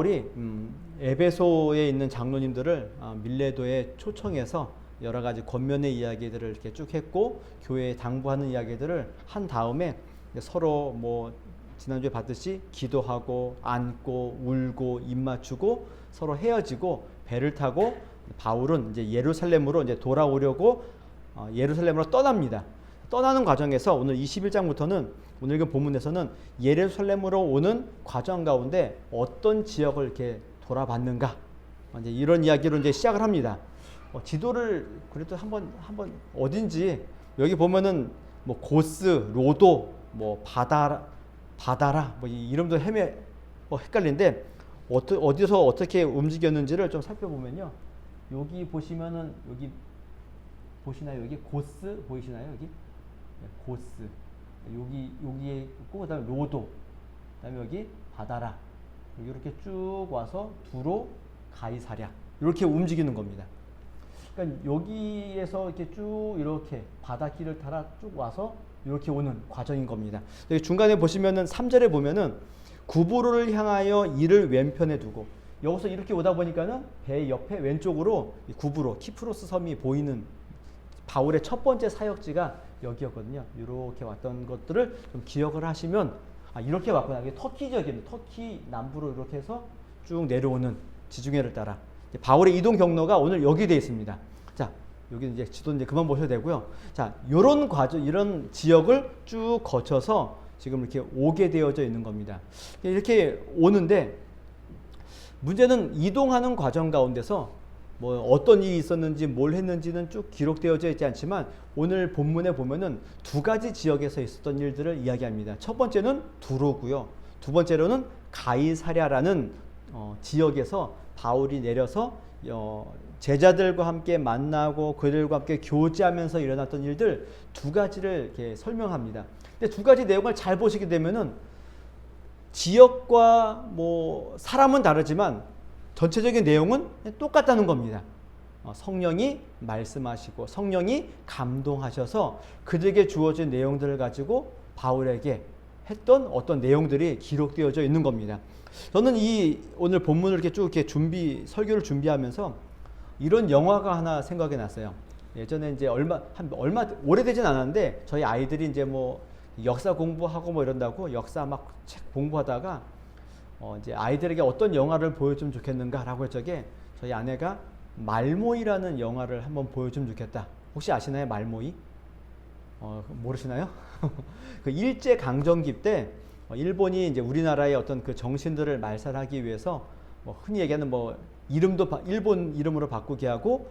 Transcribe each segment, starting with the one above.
우리 에베소에 있는 장로님들을 밀레도에 초청해서 여러 가지 권면의 이야기들을 이렇게 쭉 했고 교회에 당부하는 이야기들을 한 다음에 서로 뭐 지난주에 봤듯이 기도하고 안고 울고 입 맞추고 서로 헤어지고 배를 타고 바울은 이제 예루살렘으로 이제 돌아오려고 예루살렘으로 떠납니다. 떠나는 과정에서 오늘 21장부터는 오늘 그 본문에서는 예루살렘으로 오는 과정 가운데 어떤 지역을 이렇게 돌아봤는가 이제 이런 이야기로 이제 시작을 합니다. 지도를 그래도 한번 어딘지 여기 보면은 뭐 고스, 로도, 뭐 바다라 뭐 이 이름도 헷갈리는데 어디서 어떻게 움직였는지를 좀 살펴보면요. 여기 보시면은 여기 보시나요? 여기 고스 보이시나요? 여기 고스 여기에 있고 그다음에 로도 그다음에 여기 바다라 여기 이렇게 쭉 와서 두로 가이사랴 이렇게 움직이는 겁니다. 그러니까 여기에서 이렇게 쭉 이렇게 바닷길을 따라 쭉 와서 이렇게 오는 과정인 겁니다. 여기 중간에 보시면은 3절에 보면은 구브로를 향하여 이를 왼편에 두고 여기서 이렇게 오다 보니까는 배 옆에 왼쪽으로 구브로 키프로스 섬이 보이는 바울의 첫 번째 사역지가 여기였거든요. 이렇게 왔던 것들을 좀 기억을 하시면 이렇게 왔구나. 이게 터키 지역입니다. 터키 남부로 이렇게 해서 쭉 내려오는 지중해를 따라 바울의 이동 경로가 오늘 여기 되어 있습니다. 자, 여기 이제 지도 이제 그만 보셔도 되고요. 자, 이런 과정, 이런 지역을 쭉 거쳐서 지금 이렇게 오게 되어져 있는 겁니다. 이렇게 오는데 문제는 이동하는 과정 가운데서 뭐 어떤 일이 있었는지 뭘 했는지는 쭉 기록되어져 있지 않지만 오늘 본문에 보면은 두 가지 지역에서 있었던 일들을 이야기합니다. 첫 번째는 두로고요. 두 번째로는 가이사랴라는 지역에서 바울이 내려서 제자들과 함께 만나고 그들과 함께 교제하면서 일어났던 일들 두 가지를 이렇게 설명합니다. 근데 두 가지 내용을 잘 보시게 되면은 지역과 뭐 사람은 다르지만 전체적인 내용은 똑같다는 겁니다. 성령이 말씀하시고 성령이 감동하셔서 그들에게 주어진 내용들을 가지고 바울에게 했던 어떤 내용들이 기록되어져 있는 겁니다. 저는 이 오늘 본문을 이렇게 쭉 이렇게 설교를 준비하면서 이런 영화가 하나 생각이 났어요. 예전에 이제 얼마 오래되진 않았는데 저희 아이들이 이제 뭐 역사 공부하고 뭐 이런다고 역사 막 책 공부하다가 이제 아이들에게 어떤 영화를 보여주면 좋겠는가라고 할 적에 저희 아내가 말모이라는 영화를 한번 보여주면 좋겠다. 혹시 아시나요? 말모이? 모르시나요? 그 일제 강점기 때 일본이 이제 우리나라의 어떤 그 정신들을 말살하기 위해서 뭐 흔히 얘기하는 뭐 이름도 일본 이름으로 바꾸게 하고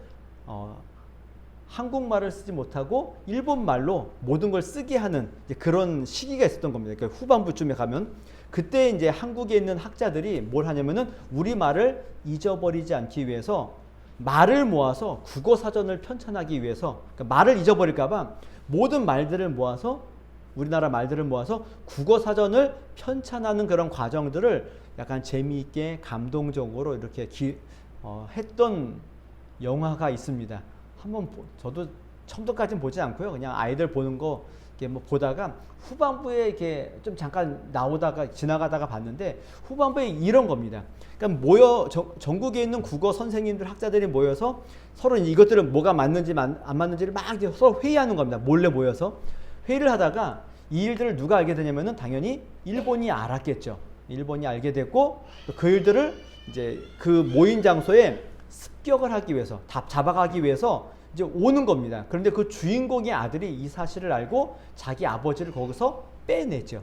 한국말을 쓰지 못하고 일본 말로 모든 걸 쓰게 하는 그런 시기가 있었던 겁니다. 그러니까 후반부쯤에 가면 그때 이제 한국에 있는 학자들이 뭘 하냐면은 우리 말을 잊어버리지 않기 위해서 말을 모아서 국어 사전을 편찬하기 위해서 그러니까 말을 잊어버릴까봐 모든 말들을 모아서 우리나라 말들을 모아서 국어 사전을 편찬하는 그런 과정들을 약간 재미있게 감동적으로 이렇게 했던 영화가 있습니다. 한번 저도 처음부터까지는 보지 않고요. 그냥 아이들 보는 거 이렇게 뭐 보다가 후반부에 이렇게 좀 잠깐 나오다가 지나가다가 봤는데 후반부에 이런 겁니다. 그러니까 전국에 있는 국어 선생님들 학자들이 모여서 서로 이것들은 뭐가 맞는지 안 맞는지를 막 서로 회의하는 겁니다. 몰래 모여서 회의를 하다가 이 일들을 누가 알게 되냐면은 당연히 일본이 알았겠죠. 일본이 알게 됐고 그 일들을 이제 그 모인 장소에 습격을 하기 위해서 잡아가기 위해서 이제 오는 겁니다. 그런데 그 주인공의 아들이 이 사실을 알고 자기 아버지를 거기서 빼내죠.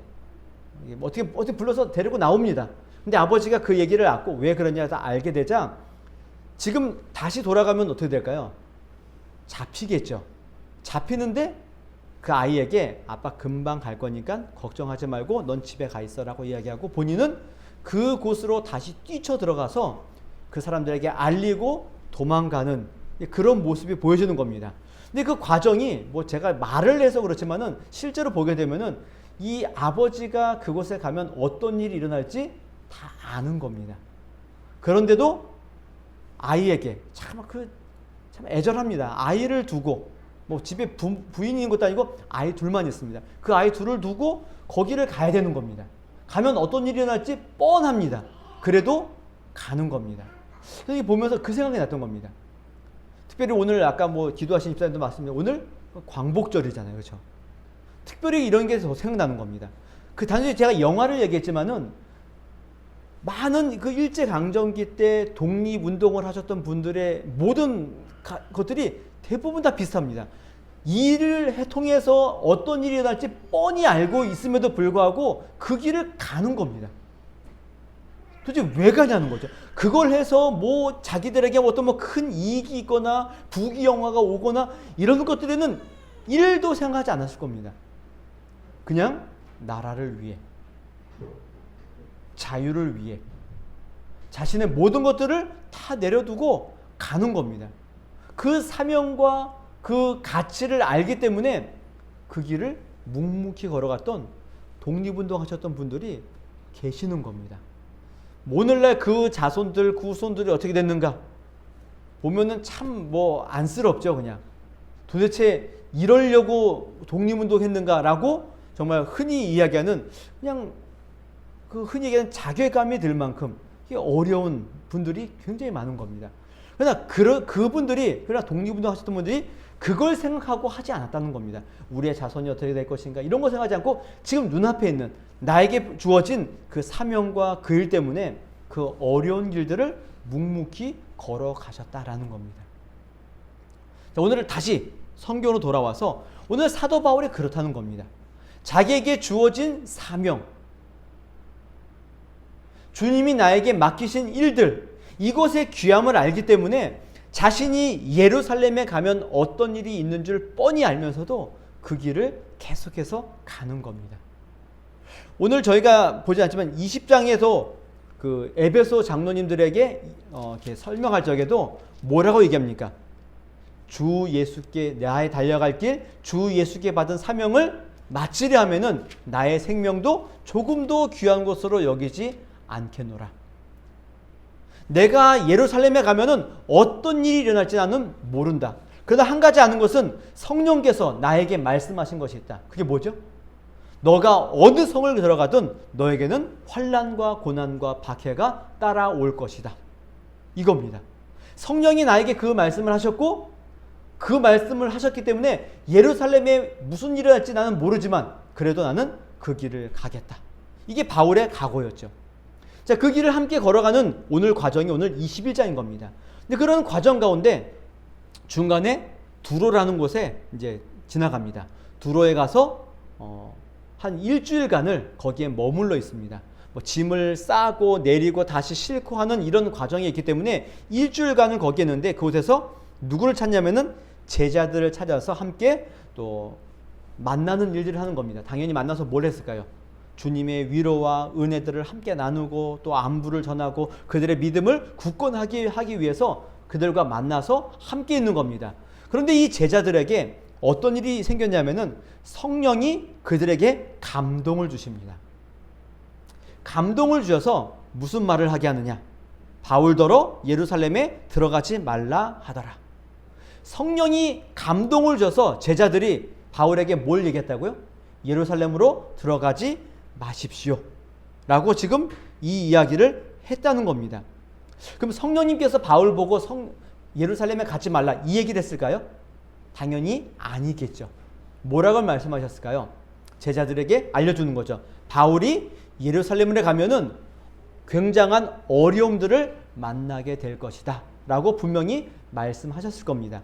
어떻게 불러서 데리고 나옵니다. 근데 아버지가 그 얘기를 알고 왜 그러냐 다 알게 되자 지금 다시 돌아가면 어떻게 될까요? 잡히겠죠. 잡히는데 그 아이에게 아빠 금방 갈 거니까 걱정하지 말고 넌 집에 가 있어라고 이야기하고 본인은 그곳으로 다시 뛰쳐 들어가서 그 사람들에게 알리고 도망가는 그런 모습이 보여지는 겁니다. 근데 그 과정이 뭐 제가 말을 해서 그렇지만은 실제로 보게 되면은 이 아버지가 그곳에 가면 어떤 일이 일어날지 다 아는 겁니다. 그런데도 아이에게 참 애절합니다. 아이를 두고 뭐 집에 부인이 있는 것도 아니고 아이 둘만 있습니다. 그 아이 둘을 두고 거기를 가야 되는 겁니다. 가면 어떤 일이 일어날지 뻔합니다. 그래도 가는 겁니다. 그래서 보면서 그 생각이 났던 겁니다. 특별히 오늘 아까 뭐 기도하신 집사님도 말씀드렸는데 오늘 광복절이잖아요. 그렇죠? 특별히 이런 게 더 생각나는 겁니다. 그 단순히 제가 영화를 얘기했지만은 많은 그 일제강점기 때 독립운동을 하셨던 분들의 모든 것들이 대부분 다 비슷합니다. 일을 통해서 어떤 일이 일어날지 뻔히 알고 있음에도 불구하고 그 길을 가는 겁니다. 도대체 왜 가냐는 거죠. 그걸 해서 뭐 자기들에게 어떤 뭐 큰 이익이 있거나 부귀영화가 오거나 이런 것들에는 1도 생각하지 않았을 겁니다. 그냥 나라를 위해, 자유를 위해 자신의 모든 것들을 다 내려두고 가는 겁니다. 그 사명과 그 가치를 알기 때문에 그 길을 묵묵히 걸어갔던 독립운동 하셨던 분들이 계시는 겁니다. 오늘날 그 자손들, 후손들이 어떻게 됐는가 보면은 참 뭐 안쓰럽죠. 그냥 도대체 이러려고 독립운동 했는가라고 정말 흔히 이야기하는 그냥 그 흔히 얘기하는 자괴감이 들 만큼 어려운 분들이 굉장히 많은 겁니다. 그러나 그러나 독립운동 하셨던 분들이 그걸 생각하고 하지 않았다는 겁니다. 우리의 자손이 어떻게 될 것인가 이런 거 생각하지 않고 지금 눈앞에 있는 나에게 주어진 그 사명과 그 일 때문에 그 어려운 길들을 묵묵히 걸어가셨다라는 겁니다. 자, 오늘 다시 성경으로 돌아와서 오늘 사도 바울이 그렇다는 겁니다. 자기에게 주어진 사명, 주님이 나에게 맡기신 일들, 이것의 귀함을 알기 때문에 자신이 예루살렘에 가면 어떤 일이 있는 줄 뻔히 알면서도 그 길을 계속해서 가는 겁니다. 오늘 저희가 보지 않지만 20장에서 그 에베소 장로님들에게 이렇게 설명할 적에도 뭐라고 얘기합니까? 주 예수께 나의 달려갈 길, 주 예수께 받은 사명을 마치려 하면은 나의 생명도 조금도 귀한 것으로 여기지 않겠노라. 내가 예루살렘에 가면은 어떤 일이 일어날지 나는 모른다. 그러나 한 가지 아는 것은 성령께서 나에게 말씀하신 것이 있다. 그게 뭐죠? 너가 어느 성을 들어가든 너에게는 환난과 고난과 박해가 따라올 것이다. 이겁니다. 성령이 나에게 그 말씀을 하셨고 그 말씀을 하셨기 때문에 예루살렘에 무슨 일이 일어날지 나는 모르지만 그래도 나는 그 길을 가겠다. 이게 바울의 각오였죠. 자, 그 길을 함께 걸어가는 오늘 과정이 오늘 21장인 겁니다. 근데 그런 과정 가운데 중간에 두로라는 곳에 이제 지나갑니다. 두로에 가서 한 일주일간을 거기에 머물러 있습니다. 뭐 짐을 싸고 내리고 다시 싣고 하는 이런 과정이 있기 때문에 일주일간을 거기에 있는데 그곳에서 누구를 찾냐면은 제자들을 찾아서 함께 또 만나는 일들을 하는 겁니다. 당연히 만나서 뭘 했을까요? 주님의 위로와 은혜들을 함께 나누고 또 안부를 전하고 그들의 믿음을 굳건하게 하기 위해서 그들과 만나서 함께 있는 겁니다. 그런데 이 제자들에게 어떤 일이 생겼냐면은 성령이 그들에게 감동을 주십니다. 감동을 주셔서 무슨 말을 하게 하느냐? 바울더러 예루살렘에 들어가지 말라 하더라. 성령이 감동을 줘서 제자들이 바울에게 뭘 얘기했다고요? 예루살렘으로 들어가지 마십시오 라고 지금 이 이야기를 했다는 겁니다. 그럼 성령님께서 바울 보고 예루살렘에 가지 말라 이 얘기를 했을까요? 당연히 아니겠죠. 뭐라고 말씀하셨을까요? 제자들에게 알려주는 거죠. 바울이 예루살렘에 가면은 굉장한 어려움들을 만나게 될 것이다 라고 분명히 말씀하셨을 겁니다.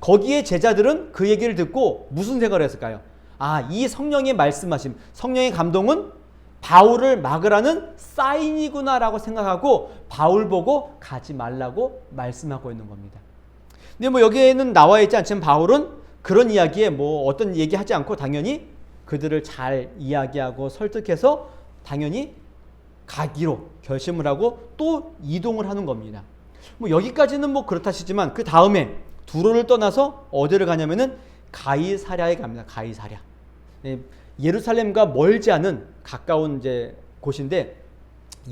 거기에 제자들은 그 얘기를 듣고 무슨 생각을 했을까요? 아, 이 성령의 말씀하심, 성령의 감동은 바울을 막으라는 사인이구나 라고 생각하고 바울 보고 가지 말라고 말씀하고 있는 겁니다. 근데 뭐 여기에는 나와 있지 않지만 바울은 그런 이야기에 뭐 어떤 얘기 하지 않고 당연히 그들을 잘 이야기하고 설득해서 당연히 가기로 결심을 하고 또 이동을 하는 겁니다. 뭐 여기까지는 뭐 그렇다 치지만 그 다음에 두로를 떠나서 어디를 가냐면은 가이사랴에 갑니다. 가이사랴. 예루살렘과 멀지 않은 가까운 이제 곳인데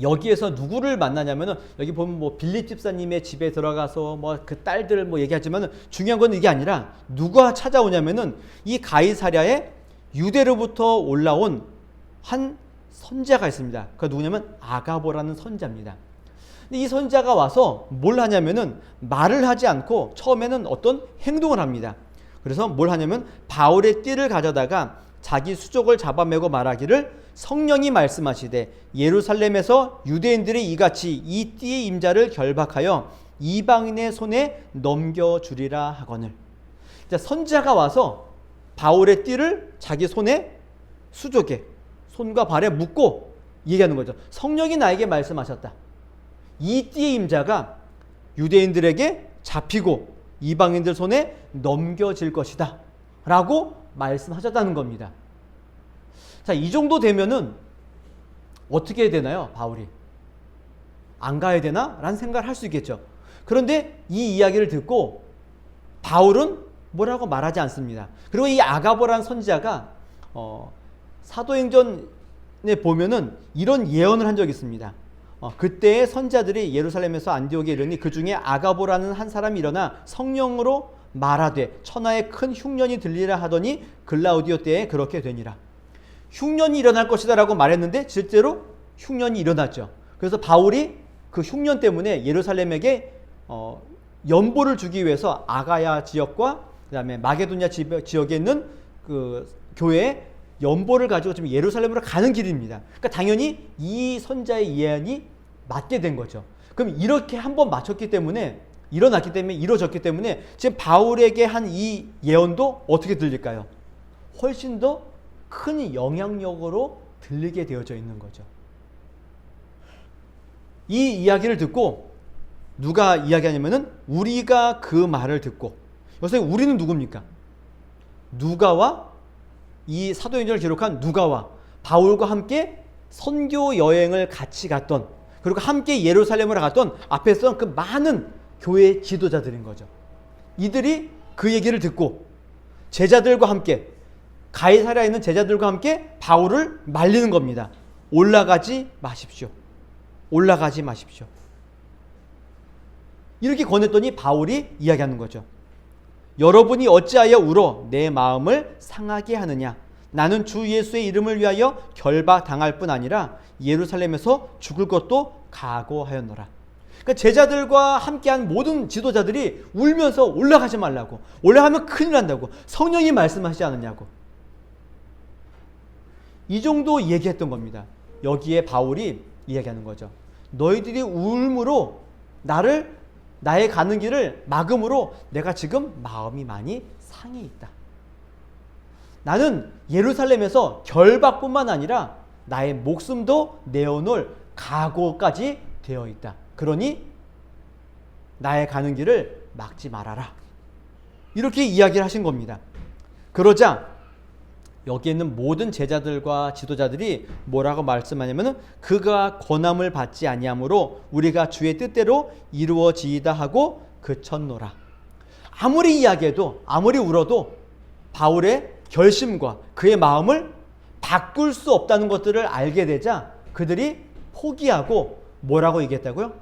여기에서 누구를 만나냐면은 여기 보면 뭐 빌립 집사님의 집에 들어가서 뭐 그 딸들 뭐 얘기하지만은 중요한 건 이게 아니라 누가 찾아오냐면은 이 가이사랴에 유대로부터 올라온 한 선자가 있습니다. 그 누구냐면 아가보라는 선자입니다. 근데 이 선지자가 와서 뭘 하냐면은 말을 하지 않고 처음에는 어떤 행동을 합니다. 그래서 뭘 하냐면 바울의 띠를 가져다가 자기 수족을 잡아매고 말하기를 성령이 말씀하시되 예루살렘에서 유대인들이 이같이 이 띠의 임자를 결박하여 이방인의 손에 넘겨주리라 하거늘. 선지자가 와서 바울의 띠를 자기 손에 수족에 손과 발에 묶고 얘기하는 거죠. 성령이 나에게 말씀하셨다. 이 띠의 임자가 유대인들에게 잡히고 이방인들 손에 넘겨질 것이다 라고 말씀하셨다는 겁니다. 자, 이 정도 되면은 어떻게 해야 되나요? 바울이 안 가야 되나? 라는 생각을 할 수 있겠죠. 그런데 이 이야기를 듣고 바울은 뭐라고 말하지 않습니다. 그리고 이 아가보라는 선지자가 사도행전에 보면은 이런 예언을 한 적이 있습니다. 그때의 선지자들이 예루살렘에서 안디옥에 이르니 그 중에 아가보라는 한 사람이 일어나 성령으로 말하되 천하에 큰 흉년이 들리라 하더니 글라우디오 때에 그렇게 되니라. 흉년이 일어날 것이다 라고 말했는데 실제로 흉년이 일어났죠. 그래서 바울이 그 흉년 때문에 예루살렘에게 연보를 주기 위해서 아가야 지역과 그 다음에 마게도냐 지역에 있는 그 교회에 연보를 가지고 지금 예루살렘으로 가는 길입니다. 그러니까 당연히 이 선자의 예언이 맞게 된 거죠. 그럼 이렇게 한번 맞췄기 때문에 일어났기 때문에 이루어졌기 때문에 지금 바울에게 한 이 예언도 어떻게 들릴까요? 훨씬 더 큰 영향력으로 들리게 되어져 있는 거죠. 이 이야기를 듣고 누가 이야기하냐면은 우리가 그 말을 듣고, 여기서 우리는 누굽니까? 누가와 이 사도행전을 기록한 누가와 바울과 함께 선교 여행을 같이 갔던, 그리고 함께 예루살렘으로 갔던 앞에 있었던 그 많은 교회 지도자들인 거죠. 이들이 그 얘기를 듣고 제자들과 함께, 가이사랴에 있는 제자들과 함께 바울을 말리는 겁니다. 올라가지 마십시오. 올라가지 마십시오. 이렇게 권했더니 바울이 이야기하는 거죠. 여러분이 어찌하여 울어 내 마음을 상하게 하느냐? 나는 주 예수의 이름을 위하여 결박당할 뿐 아니라 예루살렘에서 죽을 것도 각오하였노라. 그러니까 제자들과 함께한 모든 지도자들이 울면서 올라가지 말라고, 올라가면 큰일 난다고, 성령이 말씀하시지 않느냐고, 이 정도 얘기했던 겁니다. 여기에 바울이 이야기하는 거죠. 너희들이 울므로 나의 가는 길을 막음으로 내가 지금 마음이 많이 상해 있다. 나는 예루살렘에서 결박뿐만 아니라 나의 목숨도 내어놓을 각오까지 되어 있다. 그러니 나의 가는 길을 막지 말아라. 이렇게 이야기를 하신 겁니다. 그러자 여기 있는 모든 제자들과 지도자들이 뭐라고 말씀하냐면은 그가 권함을 받지 아니하므로 우리가 주의 뜻대로 이루어지이다 하고 그쳤노라. 아무리 이야기해도 아무리 울어도 바울의 결심과 그의 마음을 바꿀 수 없다는 것들을 알게 되자 그들이 포기하고 뭐라고 얘기했다고요?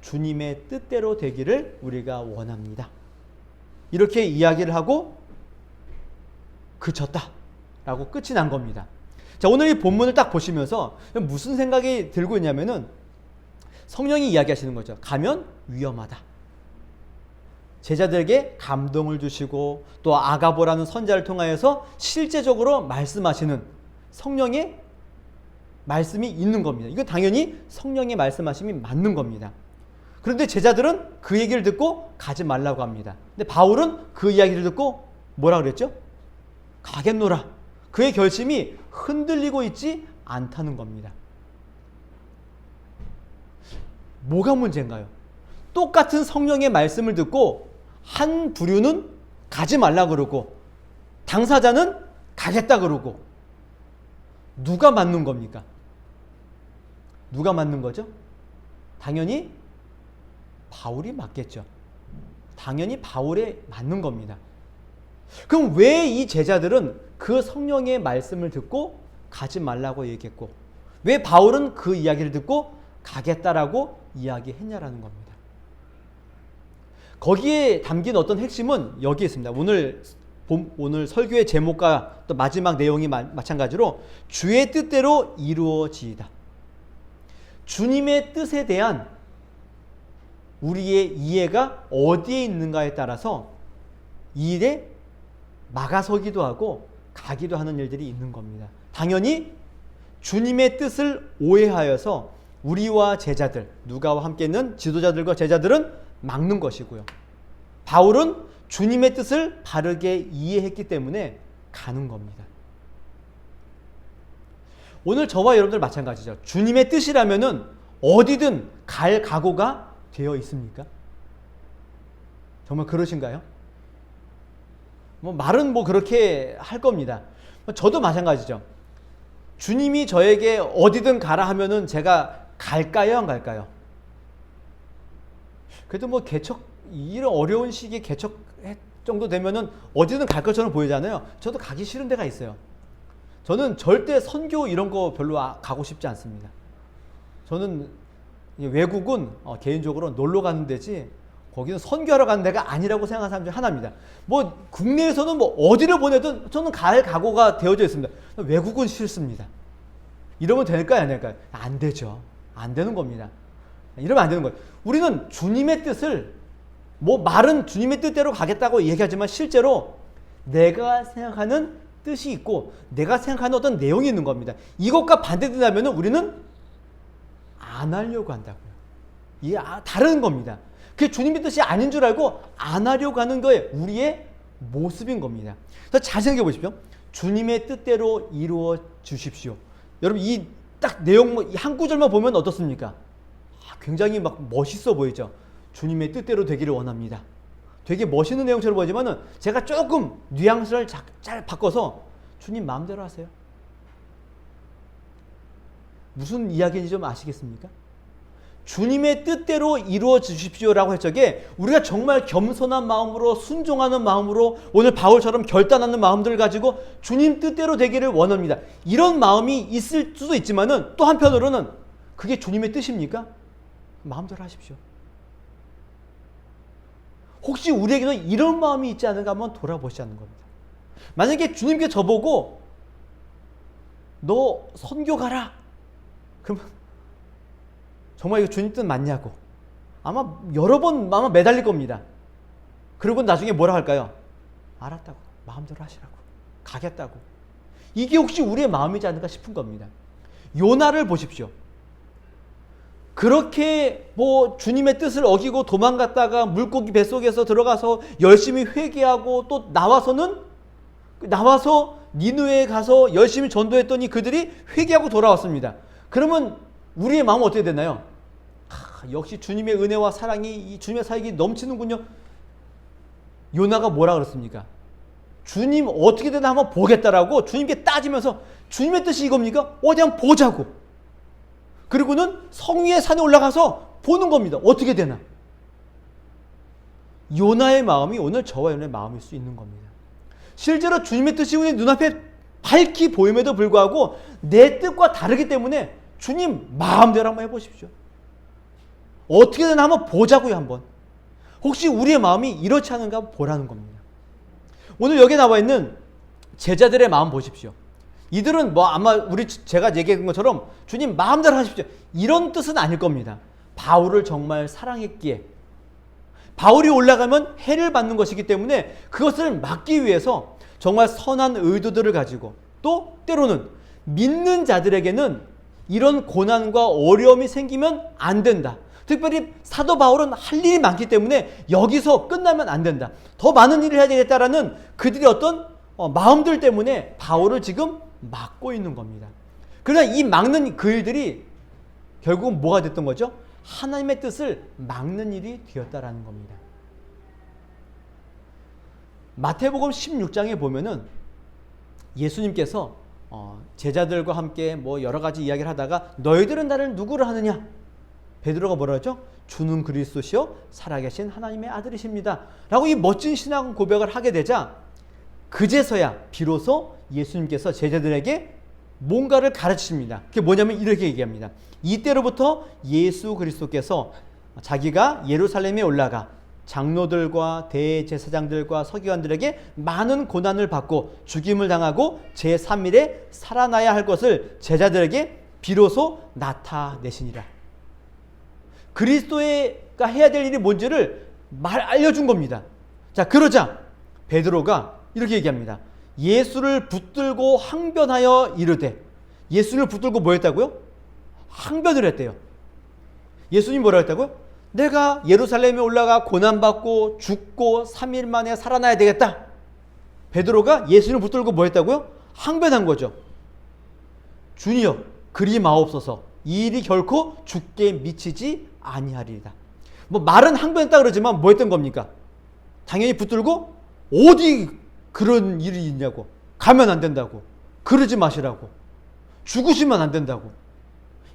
주님의 뜻대로 되기를 우리가 원합니다. 이렇게 이야기를 하고 그쳤다 라고 끝이 난 겁니다. 자, 오늘 이 본문을 딱 보시면서 무슨 생각이 들고 있냐면은 성령이 이야기하시는 거죠. 가면 위험하다. 제자들에게 감동을 주시고 또 아가보라는 선자를 통하여서 실제적으로 말씀하시는 성령의 말씀이 있는 겁니다. 이건 당연히 성령의 말씀하심이 맞는 겁니다. 그런데 제자들은 그 얘기를 듣고 가지 말라고 합니다. 근데 바울은 그 이야기를 듣고 뭐라 그랬죠? 가겠노라. 그의 결심이 흔들리고 있지 않다는 겁니다. 뭐가 문제인가요? 똑같은 성령의 말씀을 듣고 한 부류는 가지 말라 그러고 당사자는 가겠다 그러고 누가 맞는 겁니까? 누가 맞는 거죠? 당연히 바울이 맞겠죠. 당연히 바울에 맞는 겁니다. 그럼 왜 이 제자들은 그 성령의 말씀을 듣고 가지 말라고 얘기했고 왜 바울은 그 이야기를 듣고 가겠다라고 이야기했냐라는 겁니다. 거기에 담긴 어떤 핵심은 여기에 있습니다. 오늘 설교의 제목과 또 마지막 내용이 마찬가지로 주의 뜻대로 이루어지이다. 주님의 뜻에 대한 우리의 이해가 어디에 있는가에 따라서 이 일에 막아서기도 하고 가기도 하는 일들이 있는 겁니다. 당연히 주님의 뜻을 오해하여서 우리와 제자들, 누가와 함께 있는 지도자들과 제자들은 막는 것이고요. 바울은 주님의 뜻을 바르게 이해했기 때문에 가는 겁니다. 오늘 저와 여러분들 마찬가지죠. 주님의 뜻이라면은 어디든 갈 각오가 되어 있습니까? 정말 그러신가요? 말은 그렇게 할 겁니다. 저도 마찬가지죠. 주님이 저에게 어디든 가라 하면은 제가 갈까요, 안 갈까요? 그래도 개척, 이런 어려운 시기에 개척 정도 되면은 어디든 갈 것처럼 보이잖아요. 저도 가기 싫은 데가 있어요. 저는 절대 선교 이런 거 별로 가고 싶지 않습니다. 저는 외국은 개인적으로 놀러 가는 데지 거기는 선교하러 가는 데가 아니라고 생각하는 사람 중 하나입니다. 국내에서는 어디를 보내든 저는 갈 각오가 되어져 있습니다. 외국은 싫습니다. 이러면 될까요, 안 될까요? 안 되죠. 안 되는 겁니다. 이러면 안 되는 거예요. 우리는 주님의 뜻을 말은 주님의 뜻대로 가겠다고 얘기하지만 실제로 내가 생각하는 뜻이 있고 내가 생각하는 어떤 내용이 있는 겁니다. 이것과 반대된다면 우리는 안 하려고 한다고요. 이게 다른 겁니다. 그게 주님의 뜻이 아닌 줄 알고 안 하려고 하는 거에 우리의 모습인 겁니다. 그래서 잘 생각해 보십시오. 주님의 뜻대로 이루어 주십시오. 여러분 이 딱 내용 한 구절만 보면 어떻습니까? 굉장히 멋있어 보이죠. 주님의 뜻대로 되기를 원합니다. 되게 멋있는 내용처럼 보이지만은 제가 조금 뉘앙스를 잘 바꿔서 주님 마음대로 하세요. 무슨 이야기인지 좀 아시겠습니까? 주님의 뜻대로 이루어 주십시오라고 할 적에 우리가 정말 겸손한 마음으로 순종하는 마음으로 오늘 바울처럼 결단하는 마음들을 가지고 주님 뜻대로 되기를 원합니다. 이런 마음이 있을 수도 있지만은 또 한편으로는 그게 주님의 뜻입니까? 마음대로 하십시오. 혹시 우리에게도 이런 마음이 있지 않은가 한번 돌아보시자는 겁니다. 만약에 주님께 저보고 너 선교 가라. 그러면 정말 이거 주님 뜻 맞냐고 아마 여러 번 매달릴 겁니다. 그리고 나중에 뭐라 할까요? 알았다고, 마음대로 하시라고, 가겠다고. 이게 혹시 우리의 마음이지 않을까 싶은 겁니다. 요나를 보십시오. 그렇게 주님의 뜻을 어기고 도망갔다가 물고기 뱃속에서 들어가서 열심히 회개하고 또 나와서 니느웨에 가서 열심히 전도했더니 그들이 회개하고 돌아왔습니다. 그러면 우리의 마음은 어떻게 되나요? 역시 주님의 은혜와 사랑이 이 주님의 사역이 넘치는군요. 요나가 뭐라 그랬습니까? 주님 어떻게 되나 한번 보겠다라고 주님께 따지면서 주님의 뜻이 이겁니까? 어디 한번 보자고. 그리고는 성 위의 산에 올라가서 보는 겁니다. 어떻게 되나? 요나의 마음이 오늘 저와 여러분의 마음일 수 있는 겁니다. 실제로 주님의 뜻이 우리 눈앞에 밝히 보임에도 불구하고 내 뜻과 다르기 때문에 주님 마음대로 한번 해보십시오. 어떻게든 한번 보자고요. 한번. 혹시 우리의 마음이 이렇지 않은가 보라는 겁니다. 오늘 여기 나와 있는 제자들의 마음 보십시오. 이들은 아마 제가 얘기한 것처럼 주님 마음대로 하십시오. 이런 뜻은 아닐 겁니다. 바울을 정말 사랑했기에 바울이 올라가면 해를 받는 것이기 때문에 그것을 막기 위해서 정말 선한 의도들을 가지고 또 때로는 믿는 자들에게는 이런 고난과 어려움이 생기면 안 된다. 특별히 사도 바울은 할 일이 많기 때문에 여기서 끝나면 안 된다. 더 많은 일을 해야 되겠다라는 그들의 어떤 마음들 때문에 바울을 지금 막고 있는 겁니다. 그러나 이 막는 그 일들이 결국은 뭐가 됐던 거죠? 하나님의 뜻을 막는 일이 되었다라는 겁니다. 마태복음 16장에 보면은 예수님께서 제자들과 함께 여러 가지 이야기를 하다가 너희들은 나를 누구를 하느냐? 베드로가 뭐라 하죠? 주는 그리스도시요 살아계신 하나님의 아들이십니다. 라고 이 멋진 신앙 고백을 하게 되자 그제서야 비로소 예수님께서 제자들에게 뭔가를 가르치십니다. 그게 뭐냐면 이렇게 얘기합니다. 이때로부터 예수 그리스도께서 자기가 예루살렘에 올라가 장로들과 대제사장들과 서기관들에게 많은 고난을 받고 죽임을 당하고 제3일에 살아나야 할 것을 제자들에게 비로소 나타내시니라. 그리스도가 해야 될 일이 뭔지를 알려준 겁니다. 자, 그러자 베드로가 이렇게 얘기합니다. 예수를 붙들고 항변하여 이르되, 예수를 붙들고 뭐 했다고요? 항변을 했대요. 예수님 뭐라 했다고요? 내가 예루살렘에 올라가 고난받고 죽고 3일 만에 살아나야 되겠다. 베드로가 예수님을 붙들고 뭐 했다고요? 항변한 거죠. 주니여 그리 마옵소서, 이 일이 결코 죽게 미치지 아니하리이다. 뭐 말은 항변했다 그러지만 뭐 했던 겁니까? 당연히 붙들고 어디 그런 일이 있냐고, 가면 안 된다고, 그러지 마시라고, 죽으시면 안 된다고,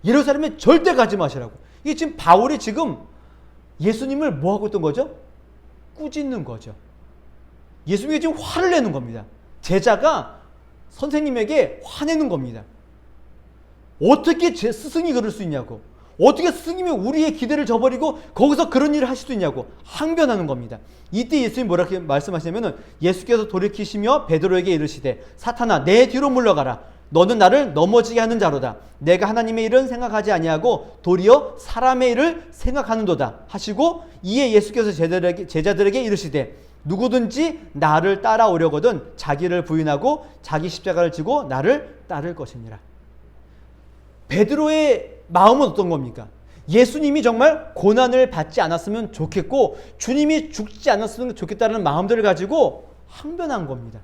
예루살렘에 절대 가지 마시라고. 이게 지금 바울이 지금 예수님을 뭐 하고 있던 거죠? 꾸짖는 거죠. 예수님이 지금 화를 내는 겁니다. 제자가 선생님에게 화내는 겁니다. 어떻게 제 스승이 그럴 수 있냐고, 어떻게 스승님이 우리의 기대를 저버리고 거기서 그런 일을 하실 수 있냐고 항변하는 겁니다. 이때 예수님이 뭐라고 말씀하시냐면은, 예수께서 돌이키시며 베드로에게 이르시되 사탄아 내 뒤로 물러가라, 너는 나를 넘어지게 하는 자로다. 내가 하나님의 일은 생각하지 아니하고 도리어 사람의 일을 생각하는도다 하시고, 이에 예수께서 제자들에게 이르시되 누구든지 나를 따라오려거든 자기를 부인하고 자기 십자가를 지고 나를 따를 것이니라. 베드로의 마음은 어떤 겁니까? 예수님이 정말 고난을 받지 않았으면 좋겠고 주님이 죽지 않았으면 좋겠다는 마음들을 가지고 항변한 겁니다.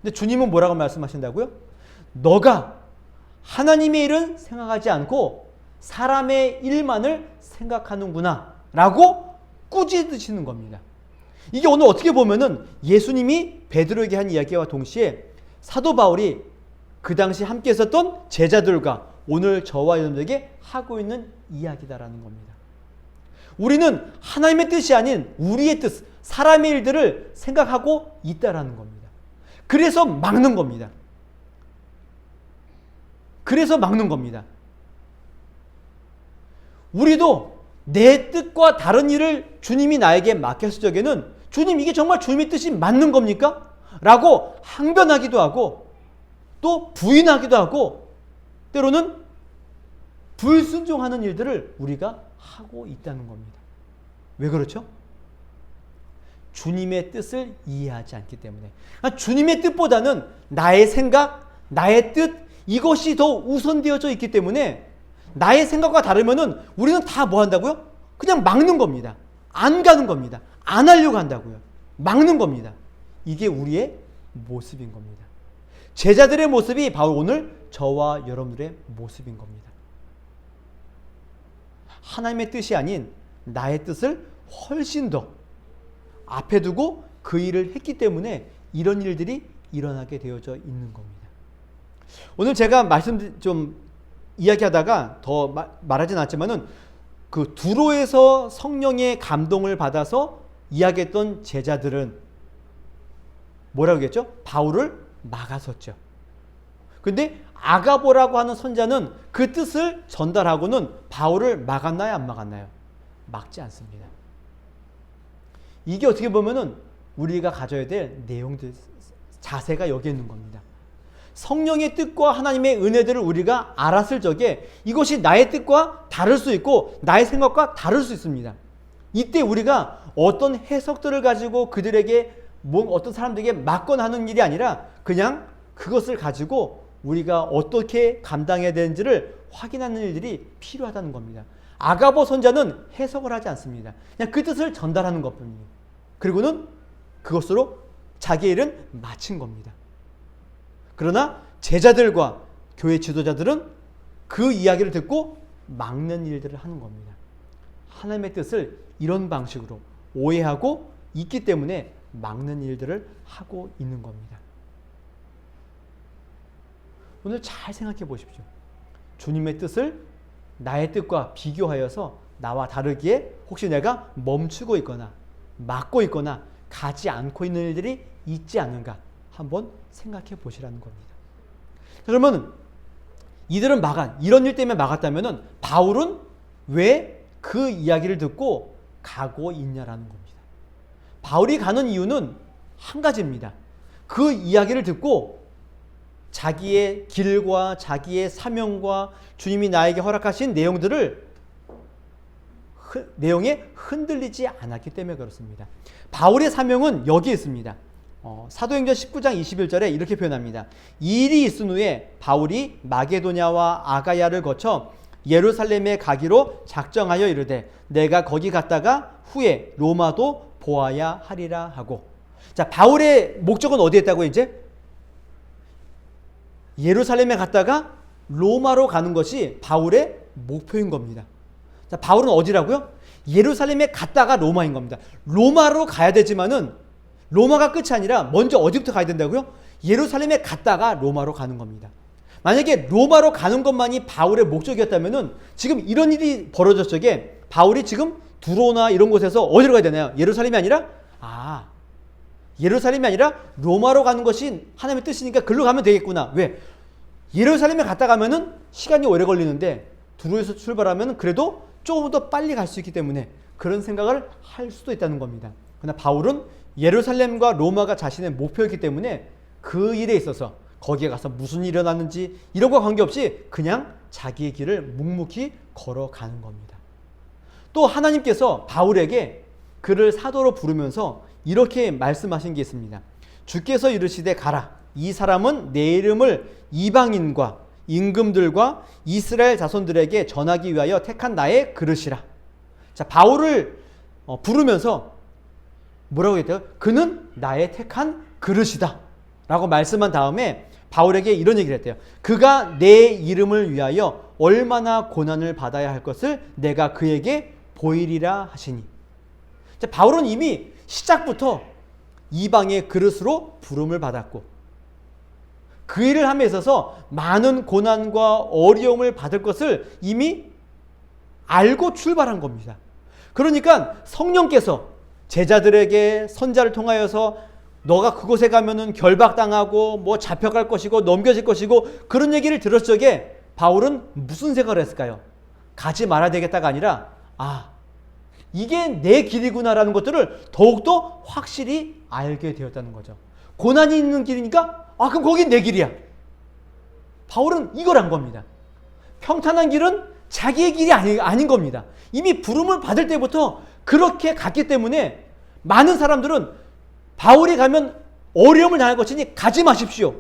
근데 주님은 뭐라고 말씀하신다고요? 너가 하나님의 일은 생각하지 않고 사람의 일만을 생각하는구나 라고 꾸짖으시는 겁니다. 이게 오늘 어떻게 보면은 예수님이 베드로에게 한 이야기와 동시에 사도 바울이 그 당시 함께 있었던 제자들과 오늘 저와 여러분들에게 하고 있는 이야기다라는 겁니다. 우리는 하나님의 뜻이 아닌 우리의 뜻, 사람의 일들을 생각하고 있다라는 겁니다. 그래서 막는 겁니다. 그래서 막는 겁니다. 우리도 내 뜻과 다른 일을 주님이 나에게 맡겼을 적에는 주님 이게 정말 주님의 뜻이 맞는 겁니까? 라고 항변하기도 하고 또 부인하기도 하고 때로는 불순종하는 일들을 우리가 하고 있다는 겁니다. 왜 그렇죠? 주님의 뜻을 이해하지 않기 때문에. 주님의 뜻보다는 나의 생각, 나의 뜻, 이것이 더 우선되어져 있기 때문에 나의 생각과 다르면은 우리는 다 뭐 한다고요? 그냥 막는 겁니다. 안 가는 겁니다. 안 하려고 한다고요. 막는 겁니다. 이게 우리의 모습인 겁니다. 제자들의 모습이 바로 오늘 저와 여러분들의 모습인 겁니다. 하나님의 뜻이 아닌 나의 뜻을 훨씬 더 앞에 두고 그 일을 했기 때문에 이런 일들이 일어나게 되어져 있는 겁니다. 오늘 제가 말씀 좀 이야기하다가 더 말하진 않지만은 그 두로에서 성령의 감동을 받아서 이야기했던 제자들은 뭐라고 했죠? 바울을 막아섰죠. 근데 아가보라고 하는 선자는 그 뜻을 전달하고는 바울을 막았나요? 안 막았나요? 막지 않습니다. 이게 어떻게 보면은 우리가 가져야 될 내용들, 자세가 여기 있는 겁니다. 성령의 뜻과 하나님의 은혜들을 우리가 알았을 적에 이것이 나의 뜻과 다를 수 있고 나의 생각과 다를 수 있습니다. 이때 우리가 어떤 해석들을 가지고 그들에게 어떤 사람들에게 맞거나 하는 일이 아니라 그냥 그것을 가지고 우리가 어떻게 감당해야 되는지를 확인하는 일들이 필요하다는 겁니다. 아가보 선자는 해석을 하지 않습니다. 그냥 그 뜻을 전달하는 것뿐이에요. 그리고는 그것으로 자기의 일은 마친 겁니다. 그러나 제자들과 교회 지도자들은 그 이야기를 듣고 막는 일들을 하는 겁니다. 하나님의 뜻을 이런 방식으로 오해하고 있기 때문에 막는 일들을 하고 있는 겁니다. 오늘 잘 생각해 보십시오. 주님의 뜻을 나의 뜻과 비교하여서 나와 다르기에 혹시 내가 멈추고 있거나 막고 있거나 가지 않고 있는 일들이 있지 않은가 한번 생각해 보시라는 겁니다. 그러면 이들은 이런 일 때문에 막았다면 바울은 왜 그 이야기를 듣고 가고 있냐라는 겁니다. 바울이 가는 이유는 한 가지입니다. 그 이야기를 듣고 자기의 길과 자기의 사명과 주님이 나에게 허락하신 내용들을 내용에 흔들리지 않았기 때문에 그렇습니다. 바울의 사명은 여기에 있습니다. 사도행전 19장 21절에 이렇게 표현합니다. 이 일이 있은 후에 바울이 마게도냐와 아가야를 거쳐 예루살렘에 가기로 작정하여 이르되 내가 거기 갔다가 후에 로마도 보아야 하리라 하고. 자, 바울의 목적은 어디에 있다고 이제? 예루살렘에 갔다가 로마로 가는 것이 바울의 목표인 겁니다. 자, 바울은 어디라고요? 예루살렘에 갔다가 로마인 겁니다. 로마로 가야 되지만은 로마가 끝이 아니라 먼저 어디부터 가야 된다고요? 예루살렘에 갔다가 로마로 가는 겁니다. 만약에 로마로 가는 것만이 바울의 목적이었다면은 지금 이런 일이 벌어졌을 적에 바울이 지금 두로나 이런 곳에서 어디로 가야 되나요? 예루살렘이 아니라 예루살렘이 아니라 로마로 가는 것이 하나님의 뜻이니까 글로 가면 되겠구나. 왜? 예루살렘에 갔다 가면은 시간이 오래 걸리는데 두로에서 출발하면 그래도 조금 더 빨리 갈 수 있기 때문에 그런 생각을 할 수도 있다는 겁니다. 그러나 바울은 예루살렘과 로마가 자신의 목표였기 때문에 그 일에 있어서 거기에 가서 무슨 일이 일어났는지 이런 것과 관계없이 그냥 자기의 길을 묵묵히 걸어가는 겁니다. 또 하나님께서 바울에게 그를 사도로 부르면서 이렇게 말씀하신 게 있습니다. 주께서 이르시되 가라. 이 사람은 내 이름을 이방인과 임금들과 이스라엘 자손들에게 전하기 위하여 택한 나의 그릇이라. 자, 바울을 부르면서 뭐라고 했대요? 그는 나의 택한 그릇이다 라고 말씀한 다음에 바울에게 이런 얘기를 했대요. 그가 내 이름을 위하여 얼마나 고난을 받아야 할 것을 내가 그에게 보이리라 하시니. 자, 바울은 이미 시작부터 이방의 그릇으로 부름을 받았고 그 일을 함에 있어서 많은 고난과 어려움을 받을 것을 이미 알고 출발한 겁니다. 그러니까 성령께서 제자들에게 선자를 통하여서 너가 그곳에 가면은 결박당하고 뭐 잡혀갈 것이고 넘겨질 것이고 그런 얘기를 들었을 적에 바울은 무슨 생각을 했을까요? 가지 말아야 되겠다가 아니라 이게 내 길이구나라는 것들을 더욱더 확실히 알게 되었다는 거죠. 고난이 있는 길이니까 그럼 거긴 내 길이야. 바울은 이걸 안 겁니다. 평탄한 길은 자기의 길이 아닌 겁니다. 이미 부름을 받을 때부터 그렇게 갔기 때문에 많은 사람들은 바울이 가면 어려움을 당할 것이니 가지 마십시오.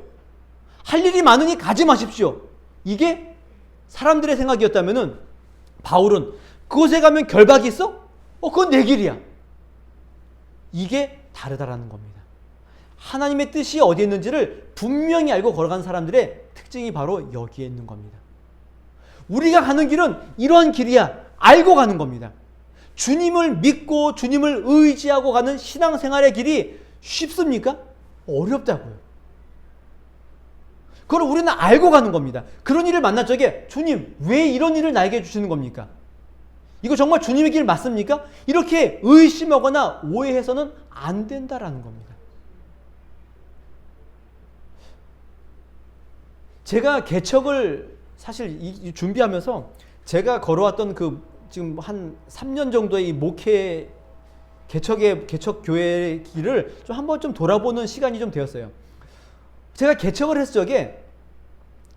할 일이 많으니 가지 마십시오. 이게 사람들의 생각이었다면은 바울은 그곳에 가면 결박이 있어? 그건 내 길이야. 이게 다르다라는 겁니다. 하나님의 뜻이 어디에 있는지를 분명히 알고 걸어가는 사람들의 특징이 바로 여기에 있는 겁니다. 우리가 가는 길은 이러한 길이야. 알고 가는 겁니다. 주님을 믿고 주님을 의지하고 가는 신앙생활의 길이 쉽습니까? 어렵다고요. 그걸 우리는 알고 가는 겁니다. 그런 일을 만날 적에 주님 왜 이런 일을 나에게 주시는 겁니까? 이거 정말 주님의 길 맞습니까? 이렇게 의심하거나 오해해서는 안 된다라는 겁니다. 제가 개척을 사실 준비하면서 제가 걸어왔던 지금 한 3년 정도의 이 목회 개척 교회의 길을 좀 한번 좀 돌아보는 시간이 좀 되었어요. 제가 개척을 했을 적에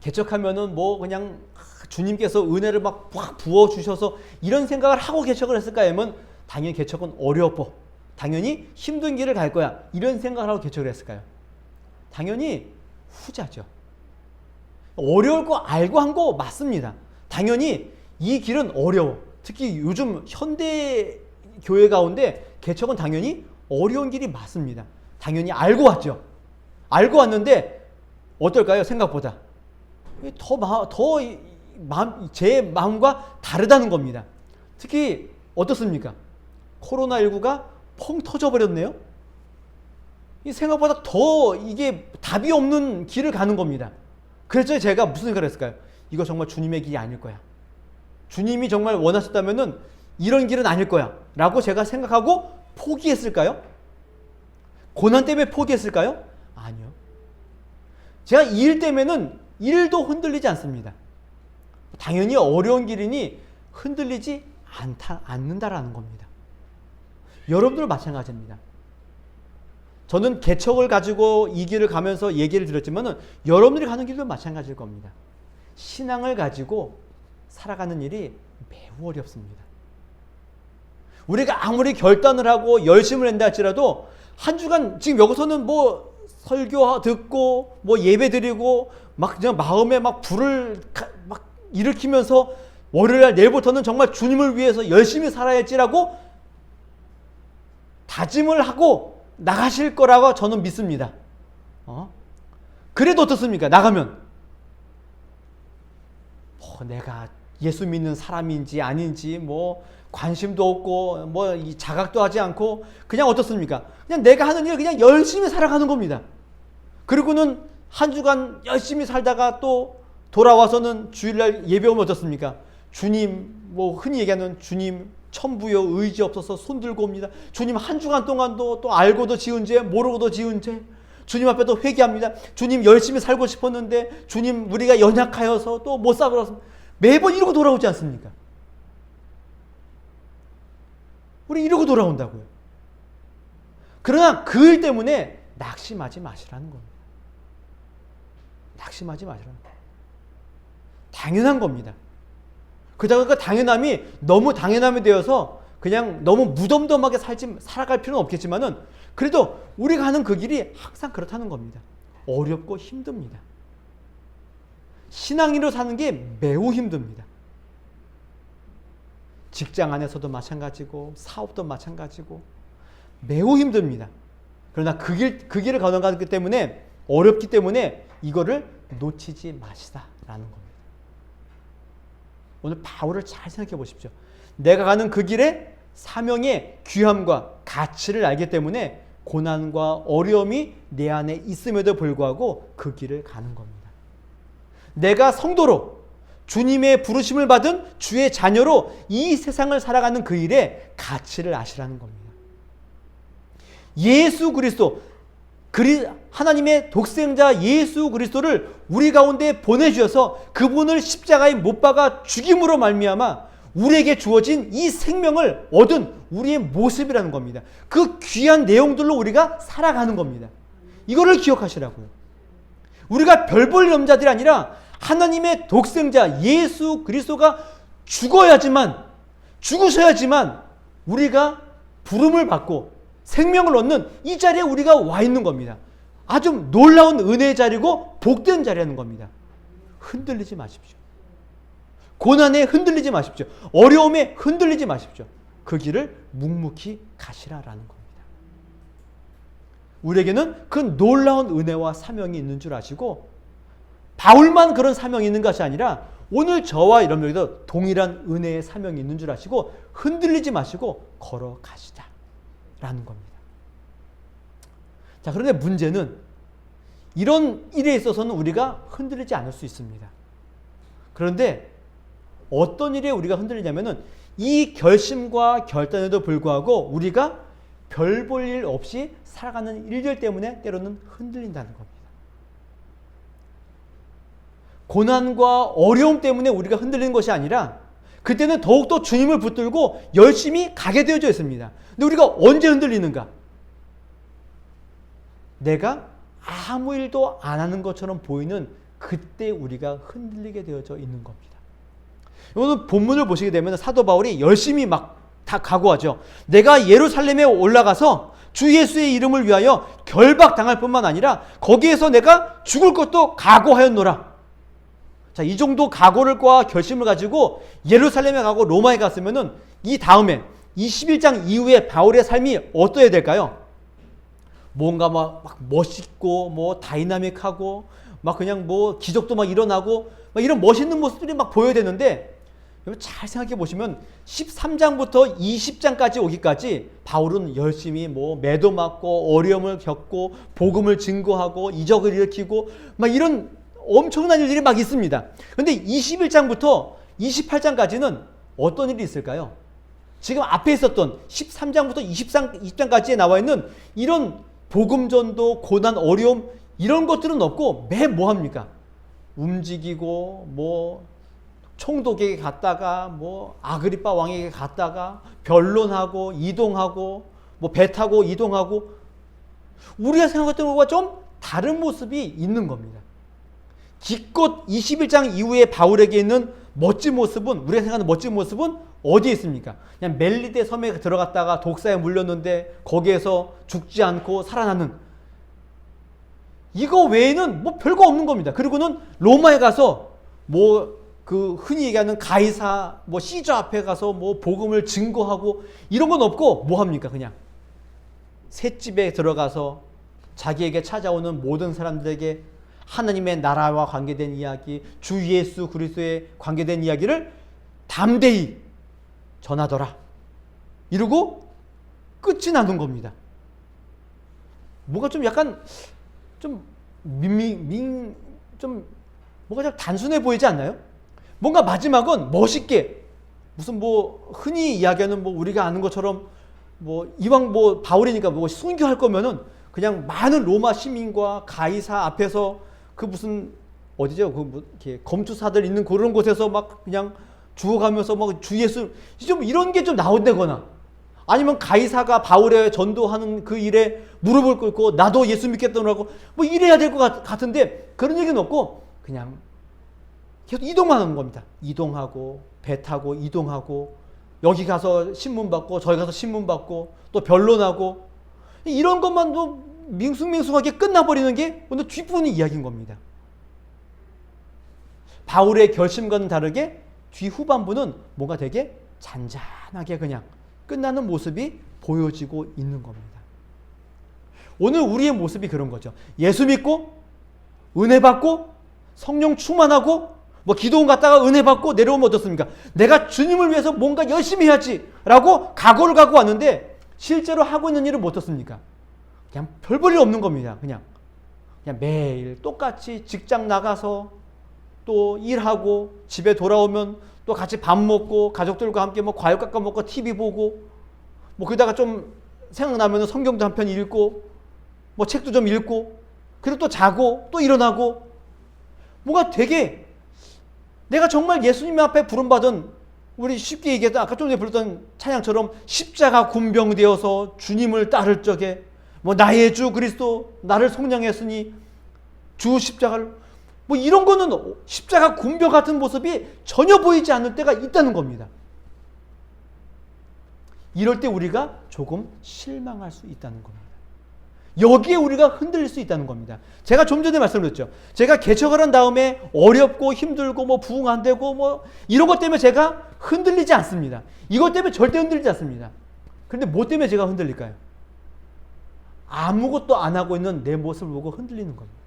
개척하면은 뭐 그냥 주님께서 은혜를 막 부어 주셔서 이런 생각을 하고 개척을 했을까 하면 당연히 개척은 어려워. 당연히 힘든 길을 갈 거야. 이런 생각을 하고 개척을 했을까요? 당연히 후자죠. 어려울 거 알고 한 거 맞습니다. 당연히 이 길은 어려워. 특히 요즘 현대 교회 가운데 개척은 당연히 어려운 길이 맞습니다. 당연히 알고 왔죠. 알고 왔는데 어떨까요? 생각보다 제 마음과 다르다는 겁니다. 특히 어떻습니까? 코로나19가 펑 터져버렸네요. 생각보다 더 이게 답이 없는 길을 가는 겁니다. 그래서 제가 무슨 생각을 했을까요? 이거 정말 주님의 길이 아닐 거야. 주님이 정말 원하셨다면은 이런 길은 아닐 거야 라고 제가 생각하고 포기했을까요? 고난 때문에 포기했을까요? 아니요. 제가 이 일 때문에는 일도 흔들리지 않습니다. 당연히 어려운 길이니 흔들리지 않는다라는 겁니다. 여러분들 마찬가지입니다. 저는 개척을 가지고 이 길을 가면서 얘기를 드렸지만은 여러분들이 가는 길도 마찬가지일 겁니다. 신앙을 가지고 살아가는 일이 매우 어렵습니다. 우리가 아무리 결단을 하고 열심을 한다 할지라도 한 주간 지금 여기서는 뭐 설교 듣고 뭐 예배 드리고 막 그냥 마음에 막 불을 막 일으키면서 월요일날 내일부터는 정말 주님을 위해서 열심히 살아야 할지라고 다짐을 하고 나가실 거라고 저는 믿습니다. 그래도 어떻습니까? 나가면 내가 예수 믿는 사람인지 아닌지 뭐 관심도 없고 뭐 이 자각도 하지 않고 그냥 어떻습니까? 그냥 내가 하는 일 그냥 열심히 살아가는 겁니다. 그리고는 한 주간 열심히 살다가 또 돌아와서는 주일날 예배 오면 어떻습니까? 주님, 뭐 흔히 얘기하는 주님 천부여 의지 없어서 손 들고 옵니다. 주님 한 주간 동안도 또 알고도 지은 죄 모르고도 지은 죄 주님 앞에도 회개합니다. 주님 열심히 살고 싶었는데 주님 우리가 연약하여서 또 못 살아서 매번 이러고 돌아오지 않습니까? 우리 이러고 돌아온다고요. 그러나 그 일 때문에 낙심하지 마시라는 겁니다. 낙심하지 마시라는 겁니다. 당연한 겁니다. 그러다가 그 당연함이 너무 당연함이 되어서 그냥 너무 무덤덤하게 살아갈 필요는 없겠지만은 그래도 우리가 하는 그 길이 항상 그렇다는 겁니다. 어렵고 힘듭니다. 신앙인으로 사는 게 매우 힘듭니다. 직장 안에서도 마찬가지고 사업도 마찬가지고 매우 힘듭니다. 그러나 그 길을 걸어가기 때문에 어렵기 때문에 이거를 놓치지 마시다라는 겁니다. 오늘 바울을 잘 생각해 보십시오. 내가 가는 그 길에 사명의 귀함과 가치를 알기 때문에 고난과 어려움이 내 안에 있음에도 불구하고 그 길을 가는 겁니다. 내가 성도로 주님의 부르심을 받은 주의 자녀로 이 세상을 살아가는 그 일에 가치를 아시라는 겁니다. 예수 그리스도, 하나님의 독생자 예수 그리스도를 우리 가운데 보내주셔서 그분을 십자가에 못 박아 죽임으로 말미암아 우리에게 주어진 이 생명을 얻은 우리의 모습이라는 겁니다. 그 귀한 내용들로 우리가 살아가는 겁니다. 이거를 기억하시라고요. 우리가 별 볼 염자들이 아니라 하나님의 독생자 예수 그리스도가 죽으셔야지만 우리가 부름을 받고 생명을 얻는 이 자리에 우리가 와 있는 겁니다. 아주 놀라운 은혜의 자리고 복된 자리라는 겁니다. 흔들리지 마십시오. 고난에 흔들리지 마십시오. 어려움에 흔들리지 마십시오. 그 길을 묵묵히 가시라라는 겁니다. 우리에게는 그 놀라운 은혜와 사명이 있는 줄 아시고 바울만 그런 사명이 있는 것이 아니라 오늘 저와 여러분들에게도 동일한 은혜의 사명이 있는 줄 아시고 흔들리지 마시고 걸어가시자라는 겁니다. 자, 그런데 문제는 이런 일에 있어서는 우리가 흔들리지 않을 수 있습니다. 그런데 어떤 일에 우리가 흔들리냐면은 이 결심과 결단에도 불구하고 우리가 별 볼 일 없이 살아가는 일들 때문에 때로는 흔들린다는 겁니다. 고난과 어려움 때문에 우리가 흔들리는 것이 아니라 그때는 더욱더 주님을 붙들고 열심히 가게 되어져 있습니다. 근데 우리가 언제 흔들리는가? 내가 아무 일도 안 하는 것처럼 보이는 그때 우리가 흔들리게 되어져 있는 겁니다. 오늘 본문을 보시게 되면 사도 바울이 열심히 막 다 각오하죠. 내가 예루살렘에 올라가서 주 예수의 이름을 위하여 결박당할 뿐만 아니라 거기에서 내가 죽을 것도 각오하였노라. 자, 이 정도 각오를과 결심을 가지고 예루살렘에 가고 로마에 갔으면은 이 다음에 21장 이후에 바울의 삶이 어떠해야 될까요? 뭔가 막 멋있고 뭐 다이나믹하고 막 그냥 뭐 기적도 막 일어나고 막 이런 멋있는 모습들이 막 보여야 되는데 여러분 잘 생각해 보시면 13장부터 20장까지 오기까지 바울은 열심히 뭐 매도 맞고 어려움을 겪고 복음을 증거하고 이적을 일으키고 막 이런 엄청난 일들이 막 있습니다. 그런데 21장부터 28장까지는 어떤 일이 있을까요? 지금 앞에 있었던 13장부터 20장까지에 나와 있는 이런 복음전도 고난 어려움 이런 것들은 없고 매 뭐합니까? 움직이고 뭐 총독에게 갔다가 뭐 아그리빠 왕에게 갔다가 변론하고 이동하고 뭐 배 타고 이동하고 우리가 생각했던 것과 좀 다른 모습이 있는 겁니다. 기껏 21장 이후에 바울에게 있는 멋진 모습은 우리가 생각하는 멋진 모습은 어디에 있습니까? 그냥 멜리데 섬에 들어갔다가 독사에 물렸는데 거기에서 죽지 않고 살아나는, 이거 외에는 뭐 별거 없는 겁니다. 그리고는 로마에 가서 뭐 그 흔히 얘기하는 가이사 뭐 시저 앞에 가서 뭐 복음을 증거하고 이런 건 없고 뭐 합니까? 그냥 셋집에 들어가서 자기에게 찾아오는 모든 사람들에게 하나님의 나라와 관계된 이야기, 주 예수 그리스도에 관계된 이야기를 담대히 전하더라. 이러고 끝이 나는 겁니다. 뭔가 좀 약간 좀 좀 뭔가 좀 단순해 보이지 않나요? 뭔가 마지막은 멋있게 무슨 뭐 흔히 이야기하는 뭐 우리가 아는 것처럼 뭐 이왕 뭐 바울이니까 뭐 순교할 거면은 그냥 많은 로마 시민과 가이사 앞에서 그 무슨 어디죠? 그 뭐 이렇게 검투사들 있는 그런 곳에서 막 그냥 죽어가면서 막 주 예수 좀 이런 게 좀 나온다거나, 아니면 가이사가 바울의 전도하는 그 일에 무릎을 꿇고 나도 예수 믿겠다고 뭐 이래야 될 것 같은데 그런 얘기는 없고 그냥 계속 이동하는 겁니다. 이동하고 배 타고 이동하고 여기 가서 신문 받고 저기 가서 신문 받고 또 변론하고 이런 것만도 밍숭맹숭하게 끝나버리는 게 오늘 뒷부분의 이야기인 겁니다. 바울의 결심과는 다르게 뒤후반부는 뭔가 되게 잔잔하게 그냥 끝나는 모습이 보여지고 있는 겁니다. 오늘 우리의 모습이 그런 거죠. 예수 믿고 은혜 받고 성령 충만하고 뭐 기도원 갔다가 은혜 받고 내려오면 어떻습니까? 내가 주님을 위해서 뭔가 열심히 해야지 라고 각오를 갖고 왔는데 실제로 하고 있는 일은 뭐 어떻습니까? 그냥 별 볼 일 없는 겁니다. 그냥 매일 똑같이 직장 나가서 또 일하고 집에 돌아오면 또 같이 밥 먹고 가족들과 함께 뭐 과육 깎아 먹고 TV 보고 뭐 그러다가 좀 생각나면 성경도 한 편 읽고 뭐 책도 좀 읽고 그리고 또 자고 또 일어나고, 뭐가 되게 내가 정말 예수님 앞에 부름받은, 우리 쉽게 얘기했던 아까 좀 전에 불렀던 찬양처럼 십자가 군병되어서 주님을 따를 적에 뭐 나의 주 그리스도 나를 속량했으니 주 십자가를 뭐 이런 거는 십자가 군병 같은 모습이 전혀 보이지 않는 때가 있다는 겁니다. 이럴 때 우리가 조금 실망할 수 있다는 겁니다. 여기에 우리가 흔들릴 수 있다는 겁니다. 제가 좀 전에 말씀드렸죠. 제가 개척을 한 다음에 어렵고 힘들고 뭐 부흥 안 되고 뭐 이런 것 때문에 제가 흔들리지 않습니다. 이것 때문에 절대 흔들리지 않습니다. 그런데 뭐 때문에 제가 흔들릴까요? 아무것도 안 하고 있는 내 모습을 보고 흔들리는 겁니다.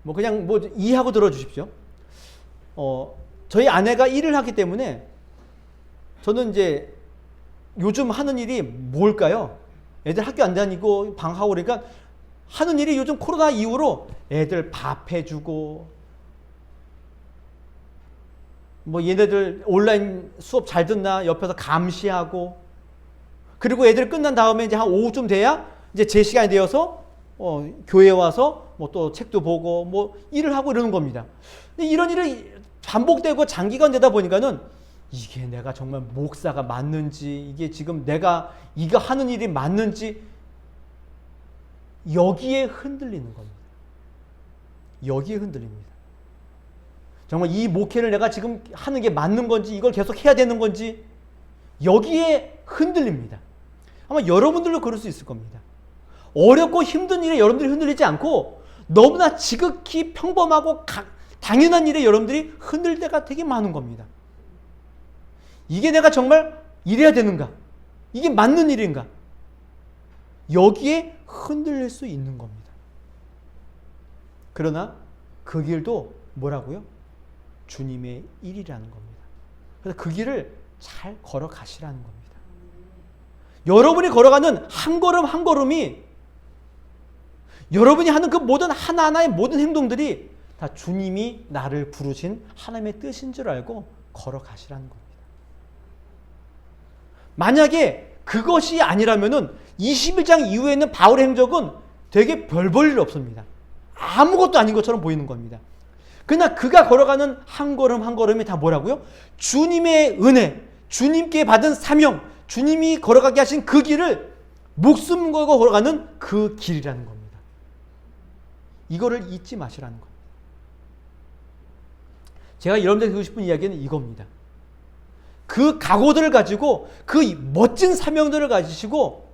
뭐 그냥 뭐 이해하고 들어주십시오. 저희 아내가 일을 하기 때문에 저는 이제 요즘 하는 일이 뭘까요? 애들 학교 안 다니고 방학하고 그러니까 하는 일이 요즘 코로나 이후로 애들 밥 해주고 뭐 얘네들 온라인 수업 잘 듣나 옆에서 감시하고, 그리고 애들 끝난 다음에 이제 한 오후쯤 돼야 이제 제 시간이 되어서 교회 와서 뭐 또 책도 보고 뭐 일을 하고 이러는 겁니다. 근데 이런 일이 반복되고 장기간 되다 보니까는 이게 내가 정말 목사가 맞는지, 이게 지금 내가 이거 하는 일이 맞는지, 여기에 흔들리는 겁니다. 여기에 흔들립니다. 정말 이 목회를 내가 지금 하는 게 맞는 건지, 이걸 계속 해야 되는 건지, 여기에 흔들립니다. 아마 여러분들도 그럴 수 있을 겁니다. 어렵고 힘든 일에 여러분들이 흔들리지 않고 너무나 지극히 평범하고 당연한 일에 여러분들이 흔들릴 때가 되게 많은 겁니다. 이게 내가 정말 이래야 되는가? 이게 맞는 일인가? 여기에 흔들릴 수 있는 겁니다. 그러나 그 길도 뭐라고요? 주님의 일이라는 겁니다. 그래서 그 길을 잘 걸어가시라는 겁니다. 여러분이 걸어가는 한 걸음 한 걸음이, 여러분이 하는 그 모든 하나하나의 모든 행동들이 다 주님이 나를 부르신 하나님의 뜻인 줄 알고 걸어가시라는 겁니다. 만약에 그것이 아니라면은 21장 이후에 있는 바울의 행적은 되게 별 볼 일 없습니다. 아무것도 아닌 것처럼 보이는 겁니다. 그러나 그가 걸어가는 한 걸음 한 걸음이 다 뭐라고요? 주님의 은혜, 주님께 받은 사명, 주님이 걸어가게 하신 그 길을 목숨 걸고 걸어가는 그 길이라는 겁니다. 이거를 잊지 마시라는 겁니다. 제가 여러분들에게 드리고 싶은 이야기는 이겁니다. 그 각오들을 가지고 그 멋진 사명들을 가지시고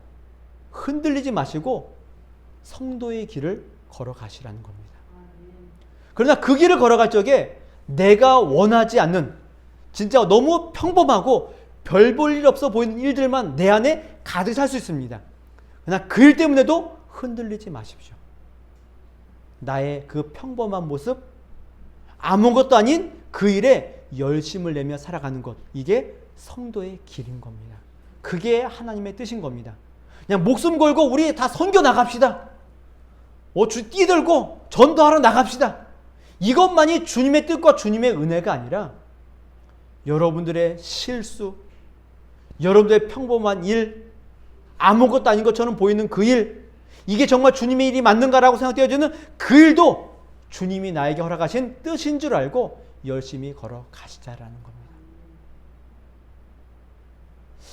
흔들리지 마시고 성도의 길을 걸어가시라는 겁니다. 그러나 그 길을 걸어갈 적에 내가 원하지 않는 진짜 너무 평범하고 별 볼 일 없어 보이는 일들만 내 안에 가득 찰 수 있습니다. 그러나 그 일 때문에도 흔들리지 마십시오. 나의 그 평범한 모습, 아무것도 아닌 그 일에 열심을 내며 살아가는 것, 이게 성도의 길인 겁니다. 그게 하나님의 뜻인 겁니다. 그냥 목숨 걸고 우리 다 선교 나갑시다. 뛰들고 전도하러 나갑시다. 이것만이 주님의 뜻과 주님의 은혜가 아니라 여러분들의 실수, 여러분들의 평범한 일, 아무것도 아닌 것처럼 보이는 그 일, 이게 정말 주님의 일이 맞는가라고 생각되어지는 그 일도 주님이 나에게 허락하신 뜻인 줄 알고 열심히 걸어가시자라는 겁니다.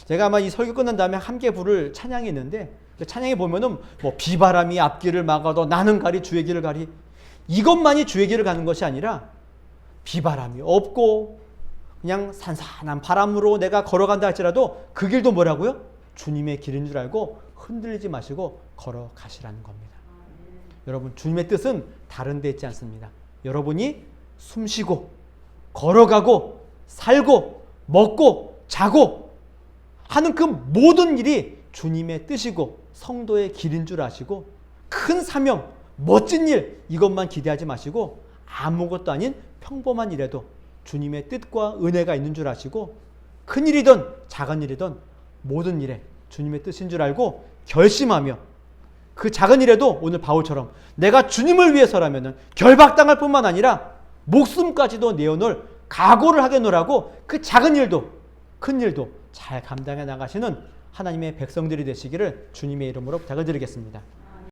제가 아마 이 설교 끝난 다음에 함께 부를 찬양이 있는데 그 찬양에 보면은 뭐 비바람이 앞길을 막아도 나는 가리 주의 길을 가리, 이것만이 주의 길을 가는 것이 아니라 비바람이 없고 그냥 산산한 바람으로 내가 걸어간다 할지라도 그 길도 뭐라고요? 주님의 길인 줄 알고 흔들리지 마시고 걸어가시라는 겁니다. 여러분, 주님의 뜻은 다른 데 있지 않습니다. 여러분이 숨쉬고 걸어가고 살고 먹고 자고 하는 그 모든 일이 주님의 뜻이고 성도의 길인 줄 아시고 큰 사명, 멋진 일, 이것만 기대하지 마시고 아무것도 아닌 평범한 일에도 주님의 뜻과 은혜가 있는 줄 아시고 큰 일이든 작은 일이든 모든 일에 주님의 뜻인 줄 알고 결심하며 그 작은 일에도 오늘 바울처럼 내가 주님을 위해서라면 결박당할 뿐만 아니라 목숨까지도 내어놓을 각오를 하겠노라고 그 작은 일도 큰 일도 잘 감당해 나가시는 하나님의 백성들이 되시기를 주님의 이름으로 부탁을 드리겠습니다.